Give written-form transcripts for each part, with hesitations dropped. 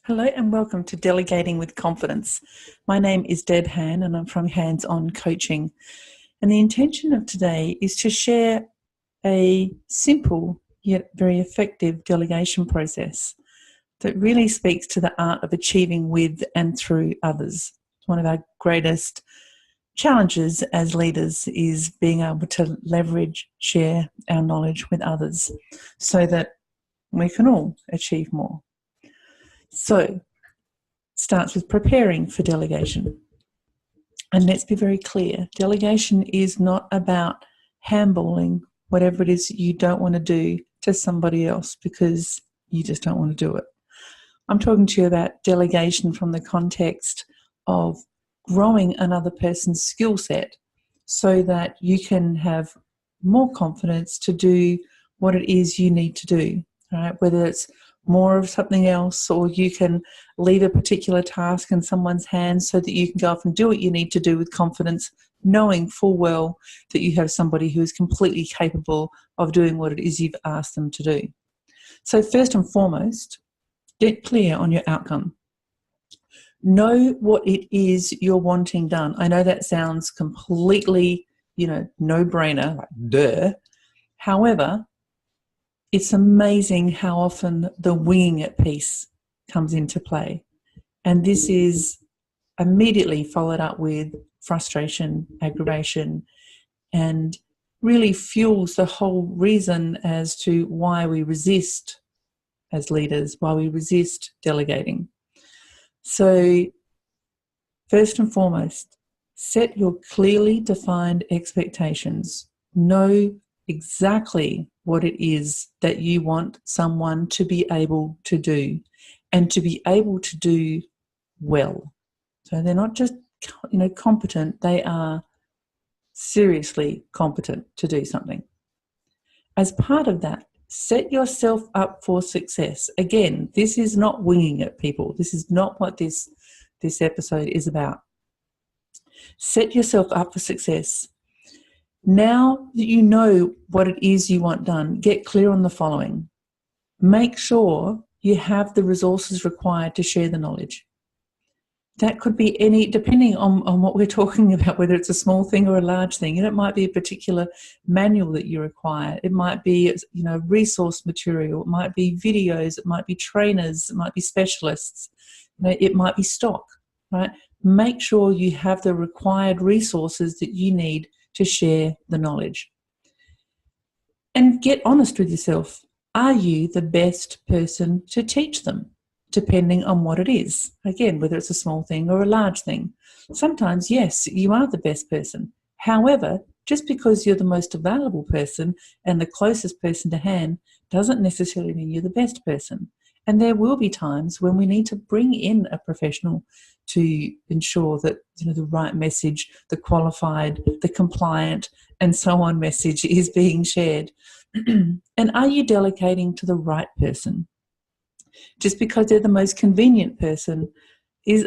Hello and welcome to Delegating with Confidence. My name is Deb Hann and I'm from Hands On Coaching. And the intention of today is to share a simple yet very effective delegation process that really speaks to the art of achieving with and through others. One of our greatest challenges as leaders is being able to leverage, share our knowledge with others so that we can all achieve more. So, it starts with preparing for delegation. And let's be very clear, delegation is not about handballing whatever it is you don't want to do to somebody else because you just don't want to do it. I'm talking to you about delegation from the context of growing another person's skill set so that you can have more confidence to do what it is you need to do, right? Whether it's more of something else, or you can leave a particular task in someone's hands so that you can go off and do what you need to do with confidence, knowing full well that you have somebody who is completely capable of doing what it is you've asked them to do. So first and foremost, get clear on your outcome. Know what it is you're wanting done. I know that sounds completely, no-brainer, like duh. However, it's amazing how often the winging it piece comes into play. And this is immediately followed up with frustration, aggravation, and really fuels the whole reason as to why we resist as leaders, why we resist delegating. So first and foremost, set your clearly defined expectations. Know exactly what it is that you want someone to be able to do, and to be able to do well. So they're not just competent, they are seriously competent to do something. As part of that, set yourself up for success. Again, this is not winging it, people. This is not what this episode is about. Set yourself up for success. Now that you know what it is you want done, get clear on the following. Make sure you have the resources required to share the knowledge. That could be any, depending on what we're talking about, whether it's a small thing or a large thing. It might be a particular manual that you require. It might be, resource material. It might be videos. It might be trainers. It might be specialists. It might be stock, right? Make sure you have the required resources that you need to share the knowledge. And get honest with yourself. Are you the best person to teach them? Depending on what it is. Again, whether it's a small thing or a large thing. Sometimes, yes, you are the best person. However, just because you're the most available person and the closest person to hand doesn't necessarily mean you're the best person. And there will be times when we need to bring in a professional to ensure that the right message, the qualified, the compliant, and so on message is being shared. And are you delegating to the right person? Just because they're the most convenient person,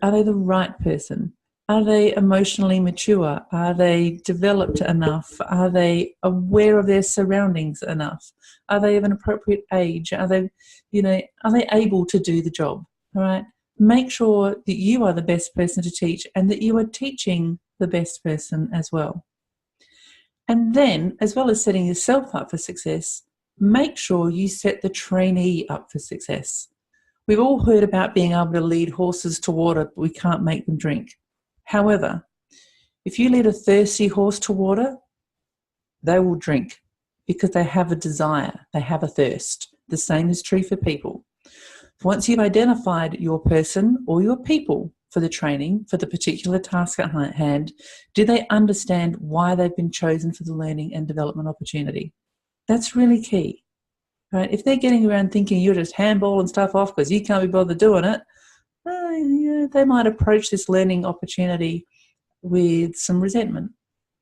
are they the right person? Are they emotionally mature? Are they developed enough? Are they aware of their surroundings enough? Are they of an appropriate age? Are they able to do the job? All right. Make sure that you are the best person to teach and that you are teaching the best person as well. And then, as well as setting yourself up for success, make sure you set the trainee up for success. We've all heard about being able to lead horses to water, but we can't make them drink. However, if you lead a thirsty horse to water, they will drink because they have a desire, they have a thirst. The same is true for people. Once you've identified your person or your people for the training, for the particular task at hand, do they understand why they've been chosen for the learning and development opportunity? That's really key. Right? If they're getting around thinking you're just handballing stuff off because you can't be bothered doing it, they might approach this learning opportunity with some resentment.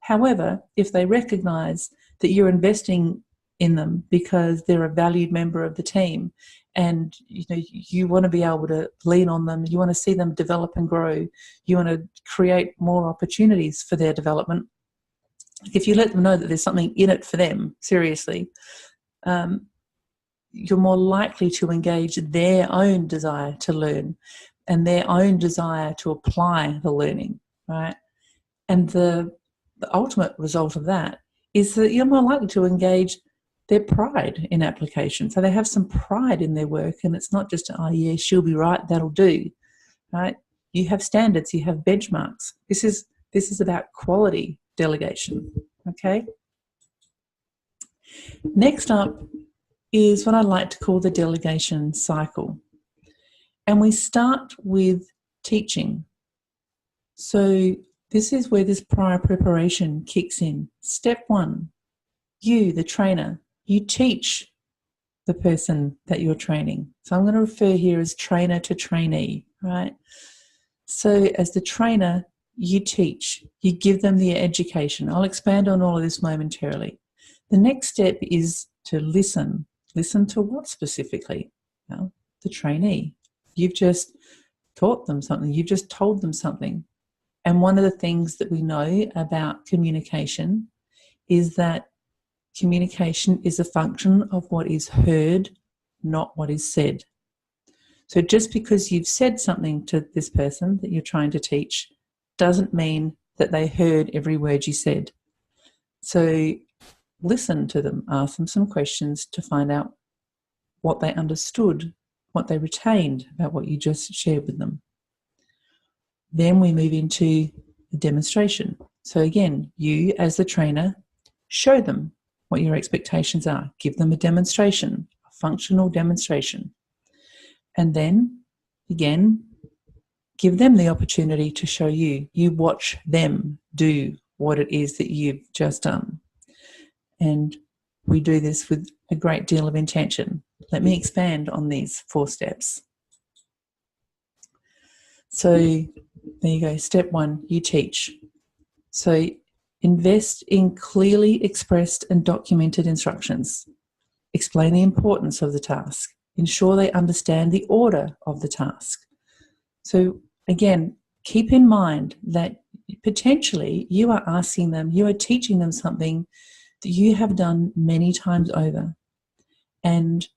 However, if they recognise that you're investing in them because they're a valued member of the team and you want to be able to lean on them, you want to see them develop and grow, you want to create more opportunities for their development, if you let them know that there's something in it for them, seriously, you're more likely to engage their own desire to learn and their own desire to apply the learning, right? And the ultimate result of that is that you're more likely to engage their pride in application. So they have some pride in their work, and it's not just, oh yeah, she'll be right, that'll do, right? You have standards, you have benchmarks. This is about quality delegation, okay? Next up is what I like to call the delegation cycle. And we start with teaching. So this is where this prior preparation kicks in. Step one, you, the trainer, you teach the person that you're training. So I'm going to refer here as trainer to trainee, right? So as the trainer, you teach, you give them the education. I'll expand on all of this momentarily. The next step is to listen. Listen to what specifically? Well, the trainee. You've just taught them something. You've just told them something. And one of the things that we know about communication is that communication is a function of what is heard, not what is said. So just because you've said something to this person that you're trying to teach doesn't mean that they heard every word you said. So listen to them, ask them some questions to find out what they understood, what they retained about what you just shared with them. Then we move into the demonstration. So again, you as the trainer, show them what your expectations are. Give them a demonstration, a functional demonstration. And then, again, give them the opportunity to show you. You watch them do what it is that you've just done. And we do this with a great deal of intention. Let me expand on these 4 steps. So there you go. Step 1, you teach. So invest in clearly expressed and documented instructions. Explain the importance of the task. Ensure they understand the order of the task. So again, keep in mind that potentially you are asking them, you are teaching them something that you have done many times over, and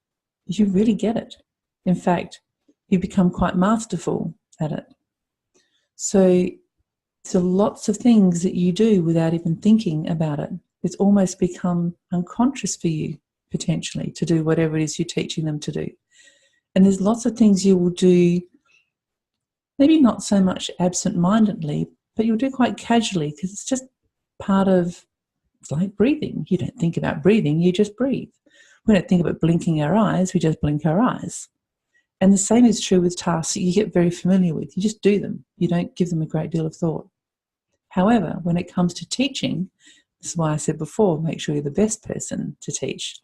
you really get it. In fact, you become quite masterful at it. So lots of things that you do without even thinking about it. It's almost become unconscious for you, potentially, to do whatever it is you're teaching them to do. And there's lots of things you will do, maybe not so much absent-mindedly, but you'll do quite casually because it's just part of, it's like breathing. You don't think about breathing, you just breathe. We don't think about blinking our eyes, we just blink our eyes. And the same is true with tasks that you get very familiar with. You just do them. You don't give them a great deal of thought. However, when it comes to teaching, this is why I said before, make sure you're the best person to teach.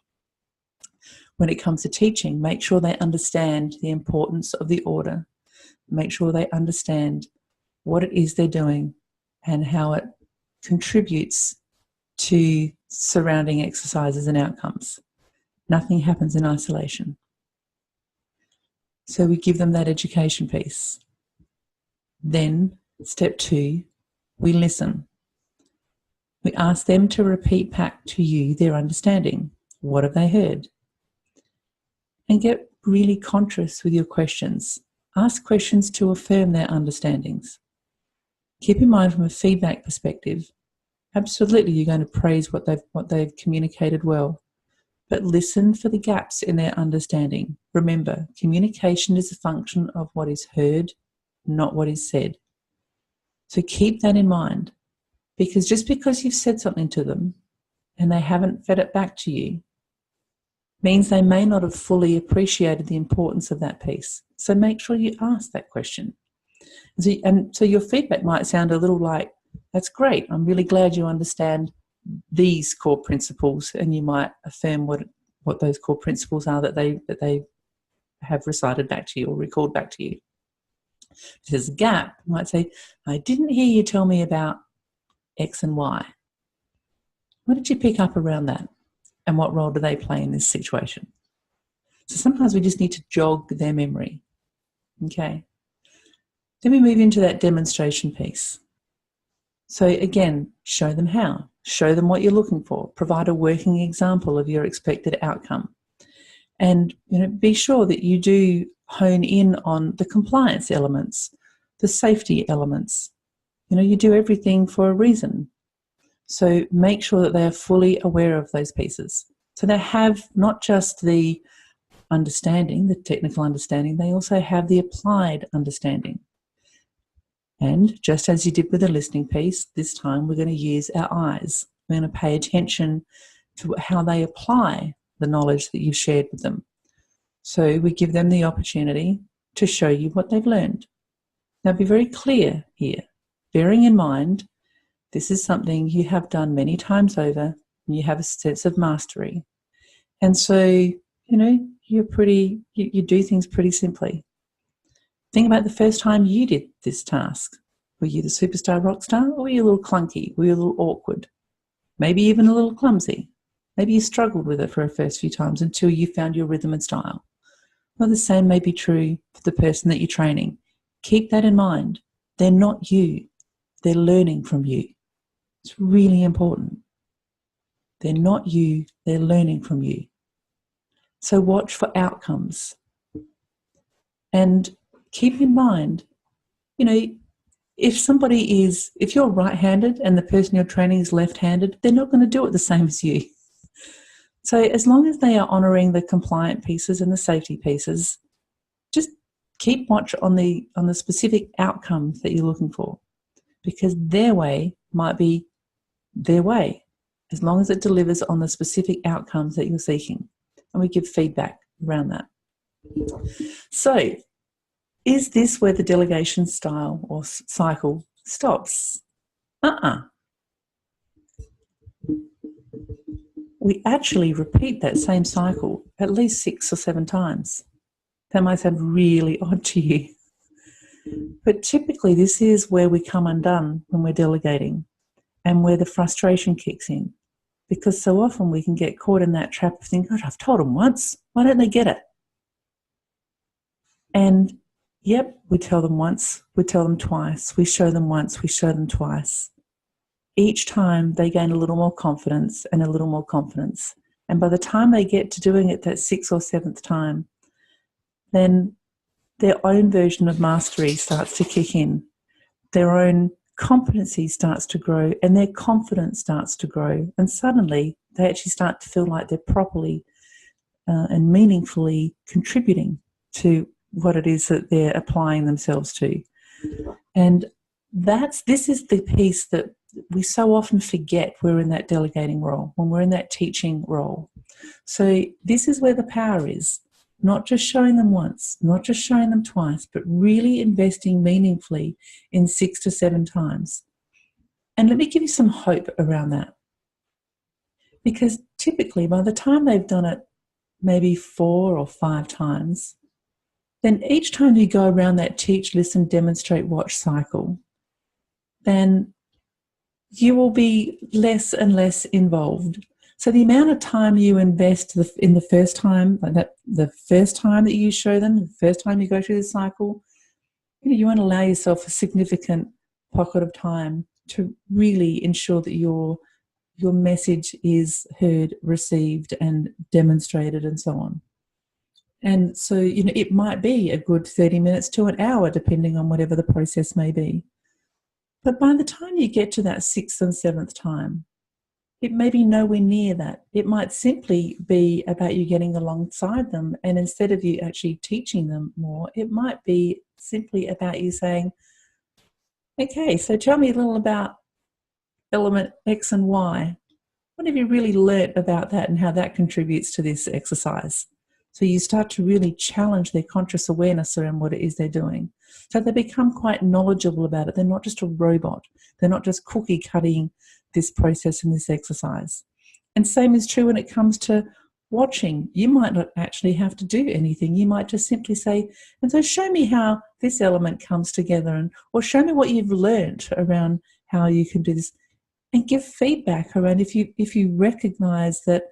When it comes to teaching, make sure they understand the importance of the order. Make sure they understand what it is they're doing and how it contributes to surrounding exercises and outcomes. Nothing happens in isolation. So we give them that education piece. Then, step 2, we listen. We ask them to repeat back to you their understanding. What have they heard? And get really conscious with your questions. Ask questions to affirm their understandings. Keep in mind from a feedback perspective, absolutely you're going to praise what they've communicated well, but listen for the gaps in their understanding. Remember, communication is a function of what is heard, not what is said. So keep that in mind, because just because you've said something to them and they haven't fed it back to you means they may not have fully appreciated the importance of that piece. So make sure you ask that question. So your feedback might sound a little like, that's great, I'm really glad you understand these core principles, and you might affirm what those core principles are that they have recited back to you or recalled back to you. If there's a gap, you might say, I didn't hear you tell me about X and Y. What did you pick up around that? And what role do they play in this situation? So sometimes we just need to jog their memory. Okay. Then we move into that demonstration piece. So again, show them how. Show them what you're looking for. Provide a working example of your expected outcome. And be sure that you do hone in on the compliance elements, the safety elements. You do everything for a reason. So make sure that they are fully aware of those pieces. So they have not just the understanding, the technical understanding, they also have the applied understanding. And just as you did with the listening piece, this time we're going to use our eyes. We're going to pay attention to how they apply the knowledge that you've shared with them. So we give them the opportunity to show you what they've learned. Now be very clear here, bearing in mind this is something you have done many times over and you have a sense of mastery. And so, you do things pretty simply. Think about the first time you did this task. Were you the superstar rock star, or were you a little clunky? Were you a little awkward? Maybe even a little clumsy. Maybe you struggled with it for the first few times until you found your rhythm and style. Well, the same may be true for the person that you're training. Keep that in mind. They're not you. They're learning from you. It's really important. They're not you. They're learning from you. So watch for outcomes. And keep in mind, if you're right-handed and the person you're training is left-handed, they're not going to do it the same as you. So as long as they are honouring the compliant pieces and the safety pieces, just keep watch on the specific outcomes that you're looking for, because their way might be their way, as long as it delivers on the specific outcomes that you're seeking. And we give feedback around that. So, is this where the delegation style or cycle stops? We actually repeat that same cycle at least 6 or 7 times. That might sound really odd to you. But typically this is where we come undone when we're delegating and where the frustration kicks in. Because so often we can get caught in that trap of thinking, God, I've told them once, why don't they get it? And yep, we tell them once, we tell them twice, we show them once, we show them twice. Each time they gain a little more confidence and a little more confidence. And by the time they get to doing it that 6th or 7th time, then their own version of mastery starts to kick in. Their own competency starts to grow and their confidence starts to grow. And suddenly they actually start to feel like they're properly and meaningfully contributing to what it is that they're applying themselves to. And this is the piece that we so often forget we're in that delegating role, when we're in that teaching role. So this is where the power is, not just showing them once, not just showing them twice, but really investing meaningfully in 6 to 7 times. And let me give you some hope around that. Because typically by the time they've done it maybe 4 or 5 times, then each time you go around that teach, listen, demonstrate, watch cycle, then you will be less and less involved. So the amount of time you invest in the first time, the first time that you show them, the first time you go through the cycle, you want to allow yourself a significant pocket of time to really ensure that your message is heard, received, and demonstrated, and so on. And so, it might be a good 30 minutes to an hour, depending on whatever the process may be. But by the time you get to that 6th and 7th time, it may be nowhere near that. It might simply be about you getting alongside them, and instead of you actually teaching them more, it might be simply about you saying, okay, so tell me a little about element X and Y. What have you really learnt about that and how that contributes to this exercise? So you start to really challenge their conscious awareness around what it is they're doing. So they become quite knowledgeable about it. They're not just a robot. They're not just cookie cutting this process and this exercise. And same is true when it comes to watching. You might not actually have to do anything. You might just simply say, and so show me how this element comes together, or show me what you've learned around how you can do this, and give feedback around if you recognize that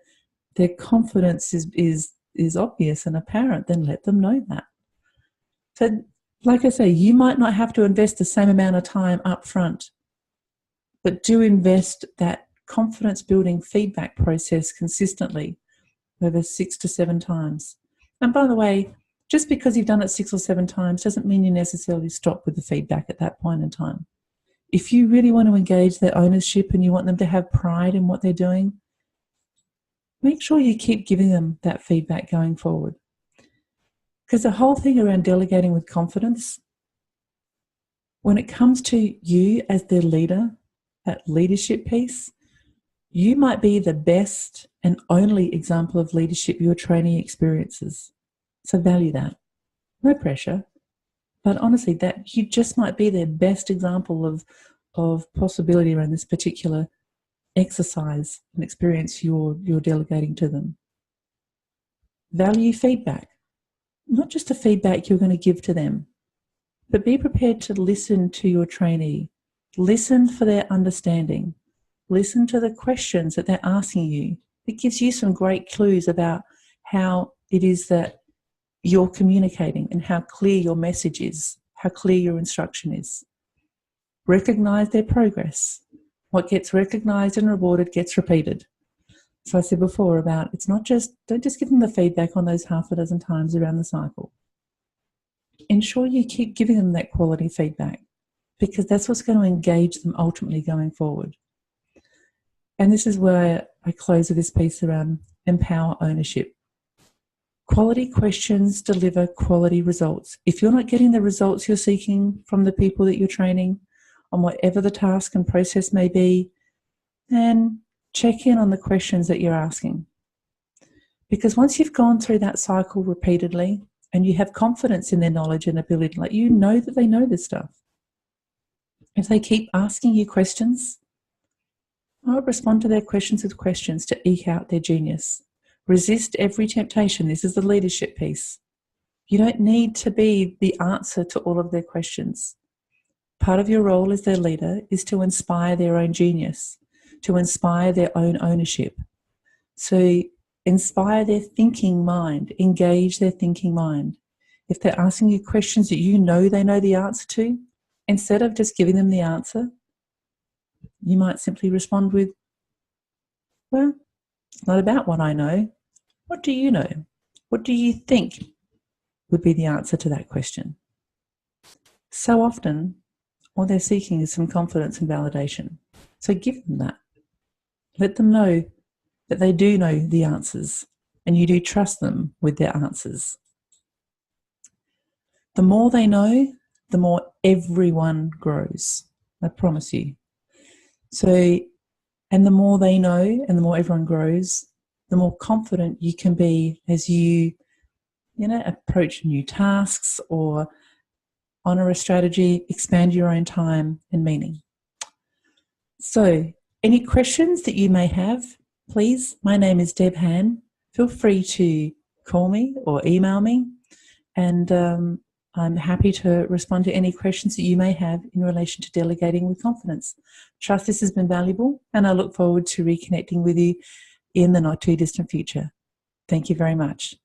their confidence is obvious and apparent, then let them know that. So like I say, you might not have to invest the same amount of time up front, but do invest that confidence building feedback process consistently, over 6 to 7 times. And by the way, just because you've done it 6 or 7 times doesn't mean you necessarily stop with the feedback at that point in time. If you really want to engage their ownership and you want them to have pride in what they're doing, make sure you keep giving them that feedback going forward. Because the whole thing around delegating with confidence, when it comes to you as their leader, that leadership piece, you might be the best and only example of leadership your trainee experiences. So value that. No pressure. But honestly, that you just might be their best example of possibility around this particular exercise and experience you're delegating to them. Value feedback. Not just the feedback you're going to give to them, but be prepared to listen to your trainee. Listen for their understanding. Listen to the questions that they're asking you. It gives you some great clues about how it is that you're communicating and how clear your message is, how clear your instruction is. Recognize their progress. What gets recognized and rewarded gets repeated. So I said before about don't just give them the feedback on those half a dozen times around the cycle. Ensure you keep giving them that quality feedback, because that's what's going to engage them ultimately going forward. And this is where I close with this piece around empower ownership. Quality questions deliver quality results. If you're not getting the results you're seeking from the people that you're training on whatever the task and process may be, then check in on the questions that you're asking. Because once you've gone through that cycle repeatedly and you have confidence in their knowledge and ability, like you know that they know this stuff, if they keep asking you questions, I'll respond to their questions with questions to eke out their genius. Resist every temptation. This is the leadership piece. You don't need to be the answer to all of their questions. Part of your role as their leader is to inspire their own genius, to inspire their own ownership. So inspire their thinking mind, engage their thinking mind. If they're asking you questions that you know they know the answer to, instead of just giving them the answer, you might simply respond with, well, it's not about what I know. What do you know? What do you think would be the answer to that question? So often, all they're seeking is some confidence and validation. So give them that. Let them know that they do know the answers and you do trust them with their answers. The more they know, the more everyone grows. I promise you. So, and the more they know and the more everyone grows, the more confident you can be as you approach new tasks or honor a strategy, expand your own time and meaning. So, any questions that you may have, please, my name is Deb Hann. Feel free to call me or email me, and I'm happy to respond to any questions that you may have in relation to delegating with confidence. Trust this has been valuable, and I look forward to reconnecting with you in the not too distant future. Thank you very much.